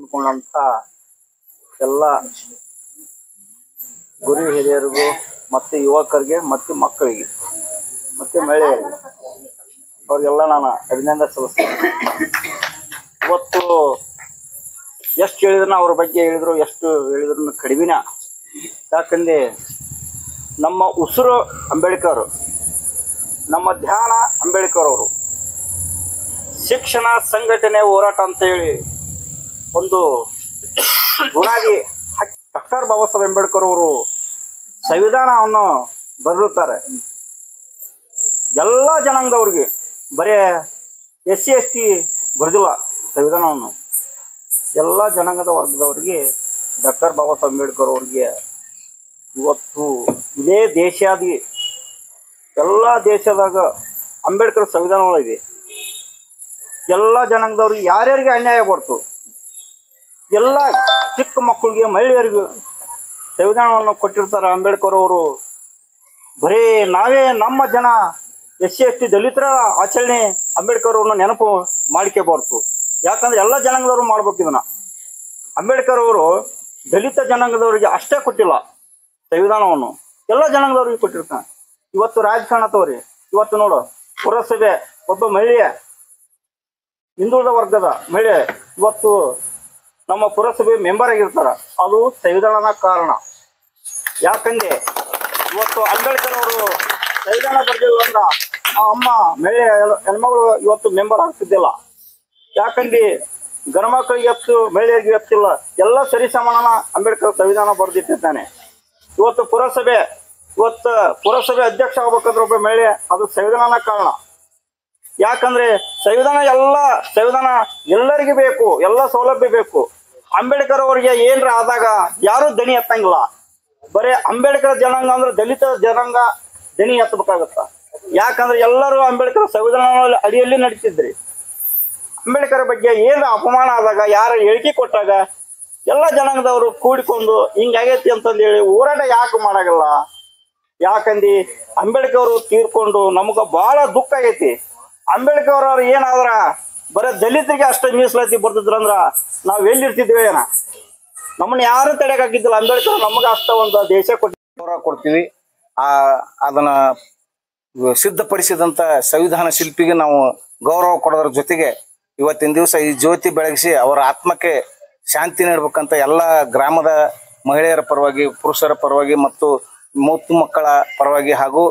ಹಮ್ಮಿಕೊಂಡಂತ ಎಲ್ಲ ಗುರು ಹಿರಿಯರಿಗೂ ಮತ್ತು ಯುವಕರಿಗೆ ಮತ್ತು ಮಕ್ಕಳಿಗೆ ಮತ್ತು ಮಹಿಳೆಯರಿಗೆ ಅವ್ರಿಗೆಲ್ಲ ನಾನು ಅಭಿನಂದನೆ ಸಲ್ಲಿಸ್ತೇನೆ. ಇವತ್ತು ಎಷ್ಟು ಹೇಳಿದ್ರು ಅವ್ರ ಬಗ್ಗೆ ಹೇಳಿದ್ರು, ಎಷ್ಟು ಹೇಳಿದ್ರು ಕಡಿಮೆನ. ಯಾಕಂದ್ರೆ ನಮ್ಮ ಉಸಿರು ಅಂಬೇಡ್ಕರ್, ನಮ್ಮ ಧ್ಯಾನ ಅಂಬೇಡ್ಕರ್ ಅವರು. ಶಿಕ್ಷಣ ಸಂಘಟನೆ ಹೋರಾಟ ಅಂತೇಳಿ ಒಂದು ಬುನಾದಿ ಡಾಕ್ಟರ್ ಬಾಬಾ ಸಾಹೇಬ್ ಅಂಬೇಡ್ಕರ್ ಅವರು ಸಂವಿಧಾನವನ್ನು ಬರೆದಿರ್ತಾರೆ. ಎಲ್ಲ ಜನಾಂಗದವ್ರಿಗೆ, ಬರೇ SC ST ಬರೆದಿಲ್ಲ ಸಂವಿಧಾನವನ್ನು. ಎಲ್ಲ ಜನಾಂಗದ ವರ್ಗದವರಿಗೆ ಡಾಕ್ಟರ್ ಬಾಬಾ ಸಾಹೇಬ್ ಅಂಬೇಡ್ಕರ್ ಅವ್ರಿಗೆ ಇವತ್ತು ಇದೇ ದೇಶಾದಿ ಎಲ್ಲ ದೇಶದಾಗ ಅಂಬೇಡ್ಕರ್ ಸಂವಿಧಾನಗಳಿದೆ. ಎಲ್ಲ ಜನಾಂಗದವ್ರಿಗೆ ಯಾರ್ಯಾರಿಗೆ ಅನ್ಯಾಯ ಬರ್ತು, ಎಲ್ಲ ಚಿಕ್ಕ ಮಕ್ಕಳಿಗೆ ಮಹಿಳೆಯರಿಗೂ ಸಂವಿಧಾನವನ್ನು ಕೊಟ್ಟಿರ್ತಾರೆ ಅಂಬೇಡ್ಕರ್ ಅವರು. ಬರೀ ನಾವೇ ನಮ್ಮ ಜನ SC ST ದಲಿತರ ಆಚರಣೆ ಅಂಬೇಡ್ಕರ್ ಅವ್ರನ್ನ ನೆನಪು ಮಾಡ್ಕೋಬಾರ್ದು. ಯಾಕಂದ್ರೆ ಎಲ್ಲ ಜನಾಂಗದವ್ರು ಮಾಡ್ಬೇಕು ಇದನ್ನ. ಅಂಬೇಡ್ಕರ್ ಅವರು ದಲಿತ ಜನಾಂಗದವರಿಗೆ ಅಷ್ಟೇ ಕೊಟ್ಟಿಲ್ಲ ಸಂವಿಧಾನವನ್ನು, ಎಲ್ಲ ಜನಾಂಗದವ್ರಿಗೆ ಕೊಟ್ಟಿರ್ತಾನೆ. ಇವತ್ತು ರಾಜಕಾರಣ ತೋರಿ, ಇವತ್ತು ನೋಡು ಪುರಸಭೆ ಒಬ್ಬ ಮಹಿಳೆಯ ಹಿಂದುಳಿದ ವರ್ಗದ ಮಹಿಳೆ ಇವತ್ತು ನಮ್ಮ ಪುರಸಭೆ ಮೆಂಬರ್ ಆಗಿರ್ತಾರ. ಅದು ಸಂವಿಧಾನದ ಕಾರಣ. ಯಾಕಂದ್ರೆ ಇವತ್ತು ಅಂಬೇಡ್ಕರ್ ಅವರು ಸಂವಿಧಾನ ಬರ್ದಿಲ್ಲ ಅಂದ್ರ ಆ ಅಮ್ಮ ಮಹಿಳೆ ಹೆಣ್ಮಗಳು ಇವತ್ತು ಮೆಂಬರ್ ಆಗ್ತಿದ್ದಿಲ್ಲ. ಯಾಕಂದ್ರೆ ಗಣ ಮಕ್ಕಳಿಗೆ ಎತ್ತು, ಮಹಿಳೆಯರಿಗೆ ಎತ್ತಿಲ್ಲ, ಎಲ್ಲ ಸರಿಸಮಾನ ಅಂಬೇಡ್ಕರ್ ಸಂವಿಧಾನ ಬರೆದಿಟ್ಟಿದ್ದಾನೆ. ಇವತ್ತು ಪುರಸಭೆ ಅಧ್ಯಕ್ಷ ಆಗ್ಬೇಕಾದ್ರೆ ಒಬ್ಬ ಮಹಿಳೆ, ಅದು ಸಂವಿಧಾನ ಕಾರಣ. ಯಾಕಂದ್ರೆ ಸಂವಿಧಾನ ಎಲ್ಲರಿಗೆ ಬೇಕು, ಎಲ್ಲ ಸೌಲಭ್ಯ ಬೇಕು. ಅಂಬೇಡ್ಕರ್ ಅವರಿಗೆ ಏನ್ರ ಆದಾಗ ಯಾರು ದನಿ ಎತ್ತಂಗಿಲ್ಲ. ಬರೀ ಅಂಬೇಡ್ಕರ್ ಜನಾಂಗ ಅಂದ್ರೆ ದಲಿತ ಜನಾಂಗ ದನಿ ಎತ್ತಬೇಕಾಗತ್ತ. ಯಾಕಂದ್ರೆ ಎಲ್ಲರೂ ಅಂಬೇಡ್ಕರ್ ಸಂವಿಧಾನ ಅಡಿಯಲ್ಲಿ ನಡೀತಿದ್ರಿ. ಅಂಬೇಡ್ಕರ್ ಬಗ್ಗೆ ಏನ್ರ ಅಪಮಾನ ಆದಾಗ, ಯಾರ ಹೇಳಿಕೆ ಕೊಟ್ಟಾಗ ಎಲ್ಲ ಜನಾಂಗದವರು ಕೂಡಿಕೊಂಡು ಹಿಂಗಾಗೈತಿ ಅಂತಂದು ಹೇಳಿ ಹೋರಾಟ ಯಾಕೆ ಮಾಡಾಗಲ್ಲ? ಯಾಕಂದ್ರೆ ಅಂಬೇಡ್ಕರ್ ಅವರು ತೀರ್ಕೊಂಡು ನಮಗ ಬಹಳ ದುಃಖ ಆಗೈತಿ. ಅಂಬೇಡ್ಕರ್ ಅವ್ರು ಏನಾದ್ರ ಬರೀ ದಲಿತರಿಗೆ ಅಷ್ಟೇ ಮೀಸಲಾತಿ ಬರ್ತಿದ್ರಂದ್ರ ನಾವ್ ಎಲ್ಲಿರ್ತಿದ್ವಿ ಏನ? ನಮ್ಮನ್ನ ಯಾರು ತಡೆಯಕ್ಕಾಗಿದ್ದಿಲ್ಲ. ಅಂಬೇಡ್ಕರ್ ನಮಗ ಅಷ್ಟ ಒಂದು ದೇಶ ಕೊಡ್ತೀವಿ. ಅದನ್ನ ಸಿದ್ಧಪಡಿಸಿದಂತ ಸಂವಿಧಾನ ಶಿಲ್ಪಿಗೆ ನಾವು ಗೌರವ ಕೊಡೋದ್ರ ಜೊತೆಗೆ ಇವತ್ತಿನ ದಿವಸ ಈ ಜ್ಯೋತಿ ಬೆಳಗಿಸಿ ಅವರ ಆತ್ಮಕ್ಕೆ ಶಾಂತಿ ನೀಡಬೇಕಂತ ಎಲ್ಲ ಗ್ರಾಮದ ಮಹಿಳೆಯರ ಪರವಾಗಿ, ಪುರುಷರ ಪರವಾಗಿ ಮತ್ತು ಮೂತ್ತು ಮಕ್ಕಳ ಪರವಾಗಿ ಹಾಗೂ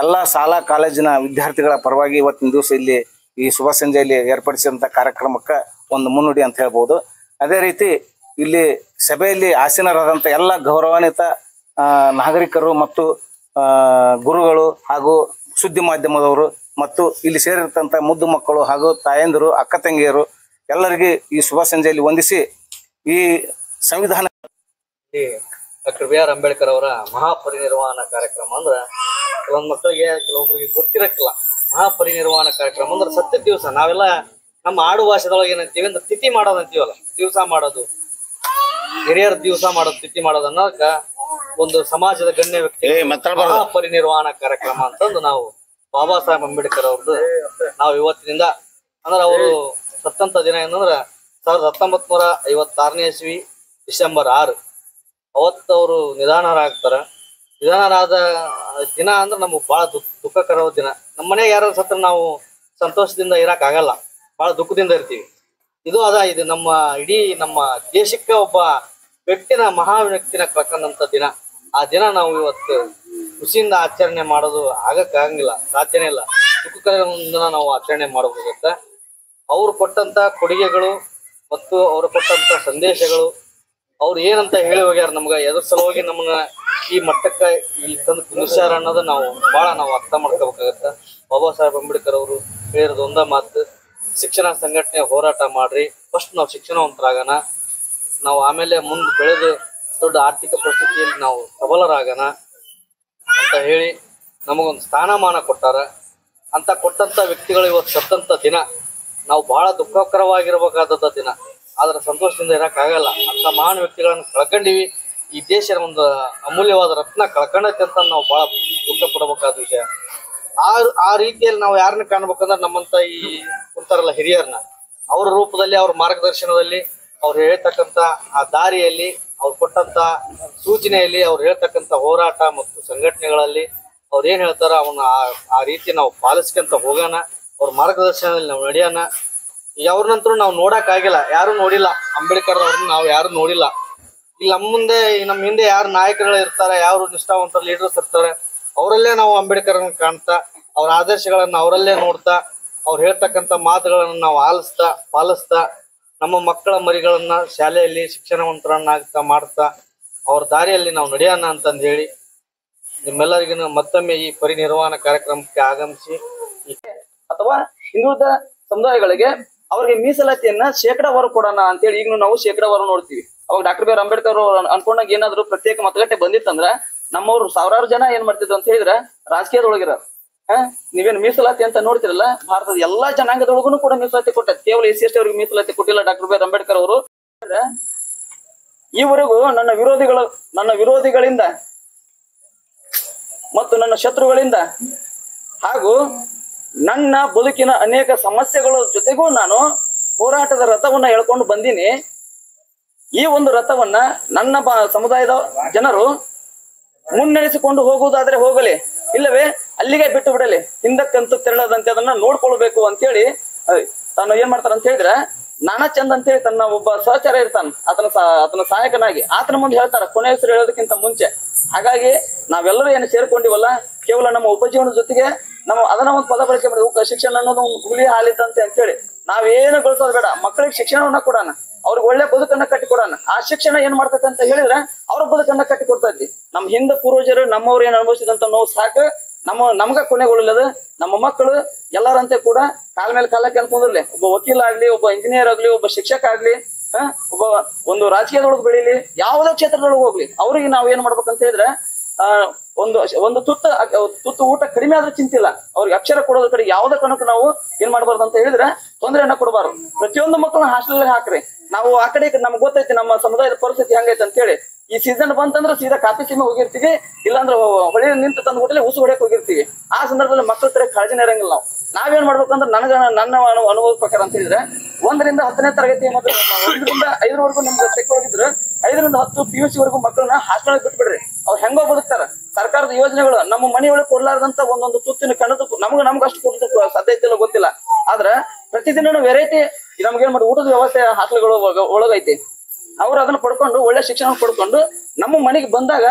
ಎಲ್ಲ ಶಾಲಾ ಕಾಲೇಜಿನ ವಿದ್ಯಾರ್ಥಿಗಳ ಪರವಾಗಿ ಇವತ್ತಿನ ದಿವಸ ಇಲ್ಲಿ ಈ ಶುಭ ಸಂಜೆಯಲ್ಲಿ ಏರ್ಪಡಿಸಿದಂಥ ಕಾರ್ಯಕ್ರಮಕ್ಕೆ ಒಂದು ಮುನ್ನುಡಿ ಅಂತ ಹೇಳ್ಬೋದು. ಅದೇ ರೀತಿ ಇಲ್ಲಿ ಸಭೆಯಲ್ಲಿ ಆಸೀನರಾದಂಥ ಎಲ್ಲ ಗೌರವಾನ್ವಿತ ನಾಗರಿಕರು ಮತ್ತು ಗುರುಗಳು ಹಾಗೂ ಸುದ್ದಿ ಮಾಧ್ಯಮದವರು ಮತ್ತು ಇಲ್ಲಿ ಸೇರಿರ್ತಂಥ ಮುದ್ದು ಮಕ್ಕಳು ಹಾಗೂ ತಾಯಂದಿರು, ಅಕ್ಕ ತಂಗಿಯರು ಎಲ್ಲರಿಗೆ ಈ ಶುಭ ಸಂಜೆಯಲ್ಲಿ ವಂದಿಸಿ ಈ ಸಂವಿಧಾನ ಡಾಕ್ಟರ್ BR ಅಂಬೇಡ್ಕರ್ ಅವರ ಮಹಾಪರಿನಿರ್ವಾಣ ಕಾರ್ಯಕ್ರಮ ಅಂದ್ರೆ ಕೆಲವೊಂದು ಮಕ್ಕಳಿಗೆ, ಕೆಲವೊಬ್ಬರಿಗೆ ಗೊತ್ತಿರಕ್ಕಿಲ್ಲ. ಮಹಾಪರಿನಿರ್ವಾಣ ಕಾರ್ಯಕ್ರಮ ಅಂದ್ರೆ ಸತ್ಯ ದಿವಸ. ನಾವೆಲ್ಲ ನಮ್ಮ ಆಡು ಭಾಷೆದೊಳಗೆ ಏನಂತೀವಿ ಅಂದ್ರೆ ತಿಥಿ ಮಾಡೋದು ಅಂತೀವಲ್ಲ, ದಿವಸ ಮಾಡೋದು, ಹಿರಿಯರ ದಿವಸ ಮಾಡೋದು, ತಿಥಿ ಮಾಡೋದು ಅನ್ನೋದಕ್ಕ ಒಂದು ಸಮಾಜದ ಗಣ್ಯ ವ್ಯಕ್ತಿ ಮಹಾಪರಿನಿರ್ವಾಣ ಕಾರ್ಯಕ್ರಮ ಅಂತಂದು ನಾವು ಬಾಬಾ ಸಾಹೇಬ್ ಅಂಬೇಡ್ಕರ್ ಅವ್ರದ್ದು ನಾವು ಇವತ್ತಿನಿಂದ ಅಂದ್ರೆ ಅವರು ಸತ್ತಂತ ದಿನ ಏನಂದ್ರ 1956ನೇ ಇಸ್ವಿ ಡಿಸೆಂಬರ್ 6 ಅವತ್ತು ಅವರು ನಿಧನರಾಗ್ತಾರ. ನಿಧನರಾದ ದಿನ ಅಂದ್ರೆ ನಮ್ಗೆ ಬಹಳ ದುಃಖಕರ ದಿನ. ನಮ್ಮ ಮನೆಗೆ ಯಾರು ಸತ್ರ ನಾವು ಸಂತೋಷದಿಂದ ಇರಕ್ ಆಗಲ್ಲ, ಬಹಳ ದುಃಖದಿಂದ ಇರ್ತೀವಿ. ಇದು ನಮ್ಮ ಇಡೀ ನಮ್ಮ ದೇಶಕ್ಕೆ ಒಬ್ಬ ಮಹಾ ವ್ಯಕ್ತಿನ ಕಳ್ಕೊಂಡಂತ ದಿನ. ಆ ದಿನ ನಾವು ಇವತ್ತು ಖುಷಿಯಿಂದ ಆಚರಣೆ ಮಾಡೋದು ಆಗಂಗಿಲ್ಲ, ಸಾಧ್ಯನೇ ಇಲ್ಲ. ದುಃಖಕರ ದಿನ ನಾವು ಆಚರಣೆ ಮಾಡಬೇಕಾಗತ್ತ. ಅವ್ರು ಕೊಟ್ಟಂತ ಕೊಡುಗೆಗಳು ಮತ್ತು ಅವ್ರು ಕೊಟ್ಟಂತ ಸಂದೇಶಗಳು, ಅವ್ರು ಏನಂತ ಹೇಳಿ ಹೋಗ್ಯಾರ ನಮ್ಗ, ಎದ್ರ ಸಲುವಾಗಿ ನಮ್ಮನ್ನ ಈ ಮಟ್ಟಕ್ಕೆ ಇಲ್ಲಿ ತಂದು ಕುಂದಿಸ್ಯಾರ ಅನ್ನೋದು ನಾವು ಅರ್ಥ ಮಾಡ್ಕೋಬೇಕಾಗತ್ತ. ಬಾಬಾ ಸಾಹೇಬ್ ಅಂಬೇಡ್ಕರ್ ಅವರು ಹೇಳಿರೋದು ಒಂದ ಮಾತು, ಶಿಕ್ಷಣ ಸಂಘಟನೆ ಹೋರಾಟ ಮಾಡ್ರಿ. ಫಸ್ಟ್ ನಾವು ಶಿಕ್ಷಣವಂತರಾಗೋಣ, ನಾವು ಆಮೇಲೆ ಮುಂದೆ ಬೆಳೆದು ದೊಡ್ಡ ಆರ್ಥಿಕ ಪರಿಸ್ಥಿತಿಯಲ್ಲಿ ನಾವು ಸಬಲರಾಗೋಣ ಅಂತ ಹೇಳಿ ನಮಗೊಂದು ಸ್ಥಾನಮಾನ ಕೊಟ್ಟಾರ. ಅಂತ ಕೊಟ್ಟಂತ ವ್ಯಕ್ತಿಗಳು ಇವತ್ತು ಸತ್ತಂತ ದಿನ ನಾವು ಬಹಳ ದುಃಖಕರವಾಗಿರ್ಬೇಕಾದ ದಿನ. ಆದ್ರೆ ಸಂತೋಷದಿಂದ ಇರಕ್ಕಾಗಲ್ಲ. ಅಂತ ಮಹಾನ್ ವ್ಯಕ್ತಿಗಳನ್ನು ಕಳ್ಕೊಂಡಿವಿ. ಈ ದೇಶದ ಒಂದು ಅಮೂಲ್ಯವಾದ ರತ್ನ ಕಳ್ಕೊಂಡೈತೆ ಅಂತ ನಾವು ಬಹಳ ದುಃಖ ಪಡಬೇಕಾದ ವಿಷಯ. ಆ ರೀತಿಯಲ್ಲಿ ನಾವು ಯಾರನ್ನ ಕಾಣ್ಬೇಕಂದ್ರೆ ನಮ್ಮಂತ ಈ ಕುಂತಾರಲ್ಲ ಹಿರಿಯರನ್ನ, ಅವ್ರ ರೂಪದಲ್ಲಿ, ಅವ್ರ ಮಾರ್ಗದರ್ಶನದಲ್ಲಿ ಅವ್ರು ಹೇಳ್ತಕ್ಕಂಥ ಆ ದಾರಿಯಲ್ಲಿ, ಅವ್ರು ಕೊಟ್ಟಂತ ಸೂಚನೆಯಲ್ಲಿ, ಅವ್ರು ಹೇಳ್ತಕ್ಕಂಥ ಹೋರಾಟ ಮತ್ತು ಸಂಘಟನೆಗಳಲ್ಲಿ ಅವ್ರು ಏನ್ ಹೇಳ್ತಾರ ಅವನ್ನ ಆ ರೀತಿ ನಾವು ಪಾಲಿಸ್ಕೊಂತ ಹೋಗೋಣ. ಅವ್ರ ಮಾರ್ಗದರ್ಶನದಲ್ಲಿ ನಾವು ನಡೆಯೋಣ. ಈಗ ಅವ್ರನ್ನಂತರೂ ನಾವು ನೋಡಕ್ ಆಗಿಲ್ಲ, ಯಾರು ನೋಡಿಲ್ಲ. ಅಂಬೇಡ್ಕರ್ ಅವ್ರನ್ನ ನಾವು ಯಾರು ನೋಡಿಲ್ಲ. ಇಲ್ಲಿ ನಮ್ಮ ಹಿಂದೆ ಯಾರು ನಾಯಕರುಗಳು ಇರ್ತಾರೆ, ಯಾರು ನಿಷ್ಠಾವಂತ ಲೀಡರ್ಸ್ ಇರ್ತಾರೆ, ಅವರಲ್ಲೇ ನಾವು ಅಂಬೇಡ್ಕರ್ನ ಕಾಣ್ತಾ, ಅವ್ರ ಆದರ್ಶಗಳನ್ನ ಅವರಲ್ಲೇ ನೋಡ್ತಾ, ಅವ್ರು ಹೇಳ್ತಕ್ಕಂಥ ಮಾತುಗಳನ್ನ ನಾವು ಪಾಲಿಸ್ತಾ ನಮ್ಮ ಮಕ್ಕಳ ಮರಿಗಳನ್ನ ಶಾಲೆಯಲ್ಲಿ ಶಿಕ್ಷಣವಂತರನ್ನಾಗ್ತಾ ಮಾಡ್ತಾ ಅವ್ರ ದಾರಿಯಲ್ಲಿ ನಾವು ನಡೆಯೋಣ ಅಂತಂದು ಹೇಳಿ ನಿಮ್ಮೆಲ್ಲರಿಗೂ ಮತ್ತೊಮ್ಮೆ ಈ ಪರಿನಿರ್ವಾಣ ಕಾರ್ಯಕ್ರಮಕ್ಕೆ ಆಗಮಿಸಿ ಅಥವಾ ಹಿಂದುಳಿದ ಸಮುದಾಯಗಳಿಗೆ ಅವ್ರಿಗೆ ಮೀಸಲಾತಿಯನ್ನ ಶೇಕಡಾವಾರು ಕೊಡೋಣ ಅಂತೇಳಿ ಈಗಲೂ ನಾವು ಶೇಕಡಾವಾರು ನೋಡ್ತೀವಿ. ಅವಾಗ ಡಾಕ್ಟರ್ ಬಿ ಆರ್ ಅಂಬೇಡ್ಕರ್ ಅವರು ಅನ್ಕೊಂಡಾಗ ಏನಾದ್ರು ಪ್ರತ್ಯೇಕ ಮತಗಟ್ಟೆ ಬಂದಿತ್ತಂದ್ರ ನಮ್ಮವ್ರು ಸಾವಿರಾರು ಜನ ಏನ್ ಮಾಡ್ತಿದ್ರು ಅಂತ ಹೇಳಿದ್ರೆ ರಾಜಕೀಯದೊಳಗಿರ ನೀವೇನು ಮೀಸಲಾತಿ ಅಂತ ನೋಡ್ತಿರಲ್ಲ, ಭಾರತದ ಎಲ್ಲಾ ಜನಾಂಗದೊಳಗೂ ಕೂಡ ಮೀಸಲಾತಿ ಕೊಟ್ಟೆ. ಕೇವಲ SC ST ಅವ್ರಿಗೆ ಮೀಸಲಾತಿ ಕೊಟ್ಟಿಲ್ಲ ಡಾಕ್ಟರ್ ಬಿ ಆರ್ ಅಂಬೇಡ್ಕರ್ ಅವರು. ಈವರೆಗೂ ನನ್ನ ವಿರೋಧಿಗಳಿಂದ ಮತ್ತು ನನ್ನ ಶತ್ರುಗಳಿಂದ ಹಾಗೂ ನನ್ನ ಬದುಕಿನ ಅನೇಕ ಸಮಸ್ಯೆಗಳ ಜೊತೆಗೂ ನಾನು ಹೋರಾಟದ ರಥವನ್ನ ಎಳ್ಕೊಂಡು ಬಂದೀನಿ. ಈ ಒಂದು ರಥವನ್ನ ನನ್ನ ಸಮುದಾಯದ ಜನರು ಮುನ್ನಡೆಸಿಕೊಂಡು ಹೋಗುವುದಾದ್ರೆ ಹೋಗಲಿ, ಇಲ್ಲವೇ ಅಲ್ಲಿಗೆ ಬಿಟ್ಟು ಬಿಡಲಿ, ಹಿಂದಕ್ಕಂತೂ ತೆರಳದಂತೆ ಅದನ್ನ ನೋಡ್ಕೊಳ್ಬೇಕು ಅಂತೇಳಿ ತಾನು ಏನ್ ಮಾಡ್ತಾರ ಅಂತ ಹೇಳಿದ್ರೆ, ನಾನಾ ಚಂದ್ ಅಂತೇಳಿ ತನ್ನ ಒಬ್ಬ ಸಹಚರ ಇರ್ತಾನ, ಆತನ ಸಹಾಯಕನಾಗಿ ಆತನ ಮುಂದೆ ಹೇಳ್ತಾರ ಕೊನೆ ಹೆಸರು ಹೇಳೋದಕ್ಕಿಂತ ಮುಂಚೆ. ಹಾಗಾಗಿ ನಾವೆಲ್ಲರೂ ಏನು ಸೇರ್ಕೊಂಡಿವಲ್ಲ, ಕೇವಲ ನಮ್ಮ ಉಪಜೀವನದ ಜೊತೆಗೆ ಅದನ್ನ ಒಂದು ಪದ ಬಳಕೆ ಮಾಡಿದ್ವಿ, ಶಿಕ್ಷಣ ಅನ್ನೋದು ಹುಲಿ ಹಾಲಿದ್ದಂತೆ ಅಂತೇಳಿ ನಾವೇನು ಗಳಿಸೋದು ಬೇಡ, ಮಕ್ಕಳಿಗೆ ಶಿಕ್ಷಣವನ್ನ ಕೊಡೋಣ, ಅವ್ರಿಗೆ ಒಳ್ಳೆ ಬದುಕನ್ನ ಕಟ್ಟಿ ಕೊಡೋಣ. ಆ ಶಿಕ್ಷಣ ಏನ್ ಮಾಡ್ತೈತೆ ಅಂತ ಹೇಳಿದ್ರೆ ಅವ್ರ ಬದುಕನ್ನ ಕಟ್ಟಿ ಕೊಡ್ತೈತಿ. ನಮ್ ಹಿಂದ ಪೂರ್ವಜರು ನಮ್ಮವ್ರು ಏನ್ ಅನುಭವಿಸಿದಂತ ನೋವು ಸಾಕು, ನಮ್ಗ ಕೊನೆಗೊಳ್ಳದ ನಮ್ಮ ಮಕ್ಕಳು ಎಲ್ಲರಂತೆ ಕೂಡ ಕಾಲ ಮೇಲೆ ಕಾಲಕ್ಕೆ ಅನ್ಕೊಂಡಿರ್ಲಿ. ಒಬ್ಬ ವಕೀಲ ಆಗ್ಲಿ, ಒಬ್ಬ ಇಂಜಿನಿಯರ್ ಆಗ್ಲಿ, ಒಬ್ಬ ಶಿಕ್ಷಕ ಆಗ್ಲಿ, ಒಬ್ಬ ಒಂದು ರಾಜಕೀಯದೊಳಗೆ ಬೆಳೀಲಿ, ಯಾವುದೇ ಕ್ಷೇತ್ರದೊಳಗೆ ಹೋಗ್ಲಿ, ಅವ್ರಿಗೆ ನಾವ್ ಏನ್ ಮಾಡ್ಬೇಕಂತ ಹೇಳಿದ್ರೆ ಒಂದು ತುತ್ತು ಊಟ ಕಡಿಮೆ ಆದ್ರೂ ಚಿಂತಿಲ್ಲ, ಅವ್ರಿಗೆ ಅಕ್ಷರ ಕೊಡೋದ್ರ ಕಡೆ ಯಾವುದೇ ಕಾರಣಕ್ಕೂ ನಾವು ಏನ್ ಮಾಡ್ಬಾರ್ದು ಅಂತ ಹೇಳಿದ್ರೆ ತೊಂದರೆಯನ್ನ ಕೊಡಬಾರ್ದು. ಪ್ರತಿಯೊಂದು ಮಕ್ಕಳನ್ನ ಹಾಸ್ಟೆಲ್ ಹಾಕ್ರಿ. ನಾವು ಆ ಕಡೆ ನಮ್ಗೆ ಗೊತ್ತೈತಿ ನಮ್ಮ ಸಮುದಾಯದ ಪರಿಸ್ಥಿತಿ ಹೆಂಗೈತೆ ಅಂತ ಹೇಳಿ. ಈ ಸೀಸನ್ ಬಂತಂದ್ರೆ ಸೀದಾ ಕಾಫಿ ಸೀಮೆ ಹೋಗಿರ್ತೀವಿ, ಇಲ್ಲಾಂದ್ರೆ ಹೊಳೆ ನಿಂತು ತಂದು ಹೋಟೆಲ್ ಉಸು ಹೊಡೆಯಕ್ ಹೋಗಿರ್ತೀವಿ. ಆ ಸಂದರ್ಭದಲ್ಲಿ ಮಕ್ಕಳ ಕಡೆ ಕಾಳಜಿನ ಇರಂಗಿಲ್ಲ. ನಾವೇನ್ ಮಾಡ್ಬೇಕಂದ್ರೆ ನನ್ನ ಅನುಭವದ ಪ್ರಕಾರ ಅಂತ ಹೇಳಿದ್ರೆ 1 ರಿಂದ 10ನೇ ತರಗತಿ ಮತ್ತು 1 ರಿಂದ 5ರವರೆಗೂ ನಿಮ್ಗೆ ಚೆಕ್ ಹೋಗಿದ್ರೆ 5 ರಿಂದ 10 PUC ವರೆಗೂ ಮಕ್ಕಳನ್ನ ಹಾಸ್ಟೆಲ್ ಬಿಟ್ಬಿಡ್ರಿ. ಅವ್ರು ಹೆಂಗೋ ಬದುಕ್ತಾರ. ಸರ್ಕಾರದ ಯೋಜನೆಗಳು ನಮ್ಮ ಮನೆಯೊಳಗೆ ಕೊಡ್ಲಾರ್ದಂತ ಒಂದೊಂದು ತುತ್ತಿನ ಕಣದ ನಮ್ಗೆ ಅಷ್ಟು ಕೊಡೋದಕ್ಕೆ ಸಾಧ್ಯತೆ ಇಲ್ಲ, ಗೊತ್ತಿಲ್ಲ. ಆದ್ರೆ ಪ್ರತಿದಿನ ವೆರೈಟಿ ನಮ್ಗೇನ್ ಮಾಡಿ ಊಟದ ವ್ಯವಸ್ಥೆ ಹಾಸ್ಟೆಲ್ಗಳು ಒಳಗೈತಿ. ಅವ್ರು ಅದನ್ನ ಪಡ್ಕೊಂಡು ಒಳ್ಳೆ ಶಿಕ್ಷಣ ಪಡ್ಕೊಂಡು ನಮ್ಮ ಮನೆಗೆ ಬಂದಾಗ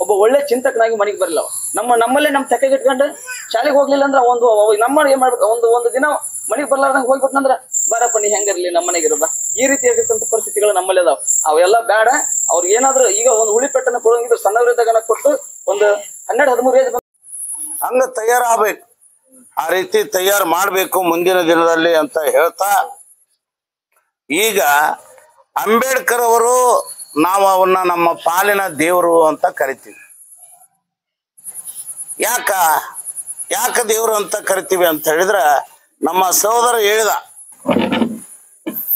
ಒಬ್ಬ ಒಳ್ಳೆ ಚಿಂತಕನಾಗಿ ಮನೆಗೆ ಬರಲ್ಲ. ನಮ್ಮಲ್ಲೇ ನಮ್ ತೆಕ್ಕೆಗೆ ಇಟ್ಕೊಂಡು ಶಾಲೆಗೆ ಹೋಗ್ಲಿಲ್ಲ ಅಂದ್ರೆ ನಮ್ಮ ಏನ್ ಮಾಡ್ಬೇಕು, ಒಂದು ದಿನ ಮನೆಗೆ ಬರ್ಲಾರ್ದಂಗ ಹೋಗ್ಬಿಟ್ನಂದ್ರ ಬಾರಪ್ಪ ನೀ ಹೆಂಗಿರ್ಲಿ ನಮ್ಮ ಮನೆಗೆ ಇರೋದ, ಈ ರೀತಿಯಾಗಿರ್ತಂತ ಪರಿಸ್ಥಿತಿಗಳು ನಮ್ಮಲ್ಲಿ ಅದಾವ. ಅವೆಲ್ಲ ಬೇಡ. ಅವ್ರಿಗೆ ಏನಾದ್ರು ಈಗ ಒಂದು ಹುಳಿಪೆಟ್ಟನ್ನ ಕೊಡೋಂಗಿದ್ರು ಸಣ್ಣವರಿದ್ದಾಗ ಕೊಟ್ಟು ಒಂದು 12-13 ಏಜ್ ಹಂಗ ತಯಾರಾಗಬೇಕು. ಆ ರೀತಿ ತಯಾರು ಮಾಡ್ಬೇಕು ಮುಂದಿನ ದಿನದಲ್ಲಿ ಅಂತ ಹೇಳ್ತಾ, ಈಗ ಅಂಬೇಡ್ಕರ್ ಅವರು ನಾವು ಅವನ್ನ ನಮ್ಮ ಪಾಲಿನ ದೇವರು ಅಂತ ಕರಿತೀವಿ. ಯಾಕ ದೇವರು ಅಂತ ಕರಿತೀವಿ ಅಂತ ಹೇಳಿದ್ರೆ, ನಮ್ಮ ಸಹೋದರ ಹೇಳಿದ,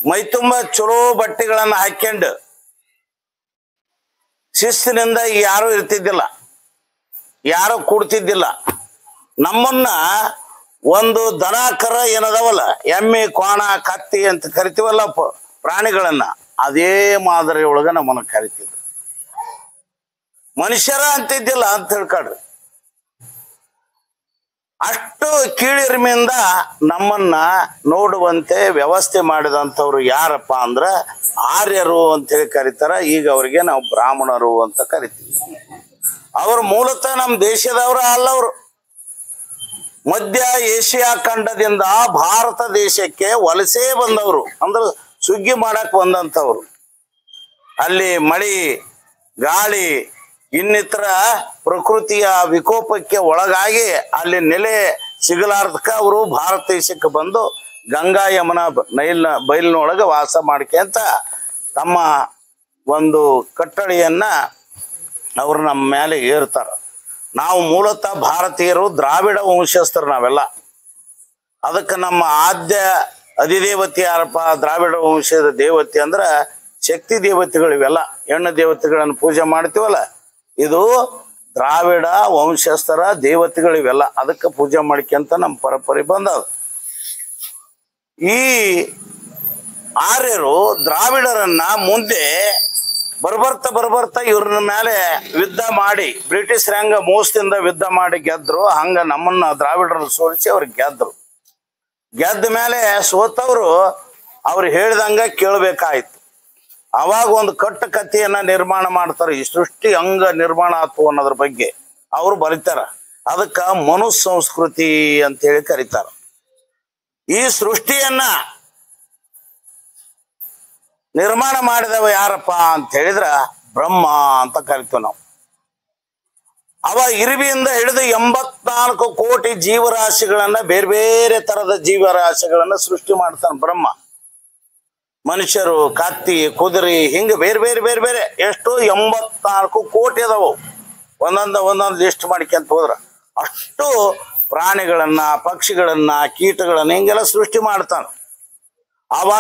ಮೈತುಂಬ ಚಲೋ ಬಟ್ಟೆಗಳನ್ನ ಹಾಕ್ಯಂಡು ಶಿಸ್ತಿನಿಂದ ಯಾರು ಇರ್ತಿದ್ದಿಲ್ಲ, ಯಾರು ಕೂಡ್ತಿದ್ದಿಲ್ಲ. ನಮ್ಮನ್ನ ಒಂದು ದನ ಕರ ಏನದವಲ್ಲ, ಎಮ್ಮೆ ಕೋಣ ಕತ್ತಿ ಅಂತ ಕರಿತೀವಲ್ಲ ಪ್ರಾಣಿಗಳನ್ನ, ಅದೇ ಮಾದರಿ ಒಳಗ ನಮ್ಮನ್ನ ಕರಿತಿದ್ರು. ಮನುಷ್ಯರ ಅಂತಿದ್ದಿಲ್ಲ ಅಂತ ತಿಳ್ಕೊಳ್ರಿ. ಅಷ್ಟು ಕೀಳಿರಿಮೆಯಿಂದ ನಮ್ಮನ್ನ ನೋಡುವಂತೆ ವ್ಯವಸ್ಥೆ ಮಾಡಿದಂಥವ್ರು ಯಾರಪ್ಪ ಅಂದ್ರ ಆರ್ಯರು ಅಂತೇಳಿ ಕರೀತಾರ. ಈಗ ಅವರಿಗೆ ನಾವು ಬ್ರಾಹ್ಮಣರು ಅಂತ ಕರಿತೀವಿ. ಅವರು ಮೂಲತಃ ನಮ್ಮ ದೇಶದವರು ಅಲ್ಲ. ಅವರು ಮಧ್ಯ ಏಷ್ಯಾ ಖಂಡದಿಂದ ಭಾರತ ದೇಶಕ್ಕೆ ವಲಸೆ ಬಂದವರು, ಅಂದ್ರೆ ಸುಗ್ಗಿ ಮಾಡಕ್ ಬಂದಂಥವ್ರು. ಅಲ್ಲಿ ಮಳಿ ಗಾಳಿ ಇನ್ನಿತರ ಪ್ರಕೃತಿಯ ವಿಕೋಪಕ್ಕೆ ಒಳಗಾಗಿ ಅಲ್ಲಿ ನೆಲೆ ಸಿಗಲಾರ್ದಕ್ಕ ಅವರು ಭಾರತ ದೇಶಕ್ಕೆ ಬಂದು ಗಂಗಾ ಯಮುನಾ ಬಯಲಿನೊಳಗೆ ವಾಸ ಮಾಡ್ಕೊಂತ ತಮ್ಮ ಒಂದು ಕಟ್ಟಳೆಯನ್ನ ಅವರು ನಮ್ಮ ಮೇಲೆ ಏರ್ತಾರ. ನಾವು ಮೂಲತಃ ಭಾರತೀಯರು, ದ್ರಾವಿಡ ವಂಶಸ್ಥರು ನಾವೆಲ್ಲ. ಅದಕ್ಕೆ ನಮ್ಮ ಆದ್ಯ ಅಧಿದೇವತೆ ಯಾರಪ್ಪ, ದ್ರಾವಿಡ ವಂಶದ ದೇವತೆ ಅಂದ್ರೆ ಶಕ್ತಿ ದೇವತೆಗಳು. ಇವೆಲ್ಲ ಹೆಣ್ಣು ದೇವತೆಗಳನ್ನು ಪೂಜೆ ಮಾಡ್ತೀವಲ್ಲ, ಇದು ದ್ರಾವಿಡ ವಂಶಸ್ಥರ ದೇವತೆಗಳಿವೆಲ್ಲ. ಅದಕ್ಕೆ ಪೂಜೆ ಮಾಡ್ಕೊಂತ ನಮ್ಮ ಪರಂಪರೆ ಬಂದದ. ಈ ಆರ್ಯರು ದ್ರಾವಿಡರನ್ನ ಮುಂದೆ ಬರ್ಬರ್ತಾ ಇವ್ರ ಮೇಲೆ ಯುದ್ಧ ಮಾಡಿ ಬ್ರಿಟಿಷ್ ಹೆಂಗ ಮೋಸದಿಂದ ಯುದ್ಧ ಮಾಡಿ ಗೆದ್ರು, ಹಂಗ ನಮ್ಮನ್ನ ದ್ರಾವಿಡರನ್ನು ಸೋಲಿಸಿ ಅವ್ರಿಗೆ ಗೆದ್ದ ಮೇಲೆ ಸೋತವ್ರು ಅವ್ರು ಹೇಳ್ದಂಗ ಕೇಳ್ಬೇಕಾಯ್ತು. ಅವಾಗ ಒಂದು ಕಥೆಯನ್ನ ನಿರ್ಮಾಣ ಮಾಡ್ತಾರೆ. ಈ ಸೃಷ್ಟಿ ಹಂಗ ನಿರ್ಮಾಣ ಆತು ಅನ್ನೋದ್ರ ಬಗ್ಗೆ ಅವ್ರು ಬರೀತಾರ. ಅದಕ್ಕ ಮನುಸ್ಯ ಸಂಸ್ಕೃತಿ ಅಂತ ಹೇಳಿ ಕರೀತಾರ. ಈ ಸೃಷ್ಟಿಯನ್ನ ನಿರ್ಮಾಣ ಮಾಡಿದವ ಯಾರಪ್ಪ ಅಂತ ಹೇಳಿದ್ರ ಬ್ರಹ್ಮ ಅಂತ ಕರಿತೀವಿ ನಾವು. ಅವ ಇರುವಿಯಿಂದ ಹಿಡಿದು 84 ಕೋಟಿ ಜೀವರಾಶಿಗಳನ್ನ ಬೇರೆ ಬೇರೆ ತರದ ಜೀವರಾಶಿಗಳನ್ನ ಸೃಷ್ಟಿ ಮಾಡ್ತಾನೆ ಬ್ರಹ್ಮ. ಮನುಷ್ಯರು, ಕತ್ತಿ, ಕುದುರೆ, ಹಿಂಗ ಬೇರೆ ಬೇರೆ ಬೇರೆ ಬೇರೆ ಎಷ್ಟು 84 ಕೋಟಿ ಅದಾವು. ಒಂದೊಂದು ಲಿಸ್ಟ್ ಮಾಡಿಕೊಂತ ಹೋದ್ರ ಅಷ್ಟು ಪ್ರಾಣಿಗಳನ್ನ, ಪಕ್ಷಿಗಳನ್ನ, ಕೀಟಗಳನ್ನ ಹಿಂಗೆಲ್ಲ ಸೃಷ್ಟಿ ಮಾಡ್ತಾನ. ಅವ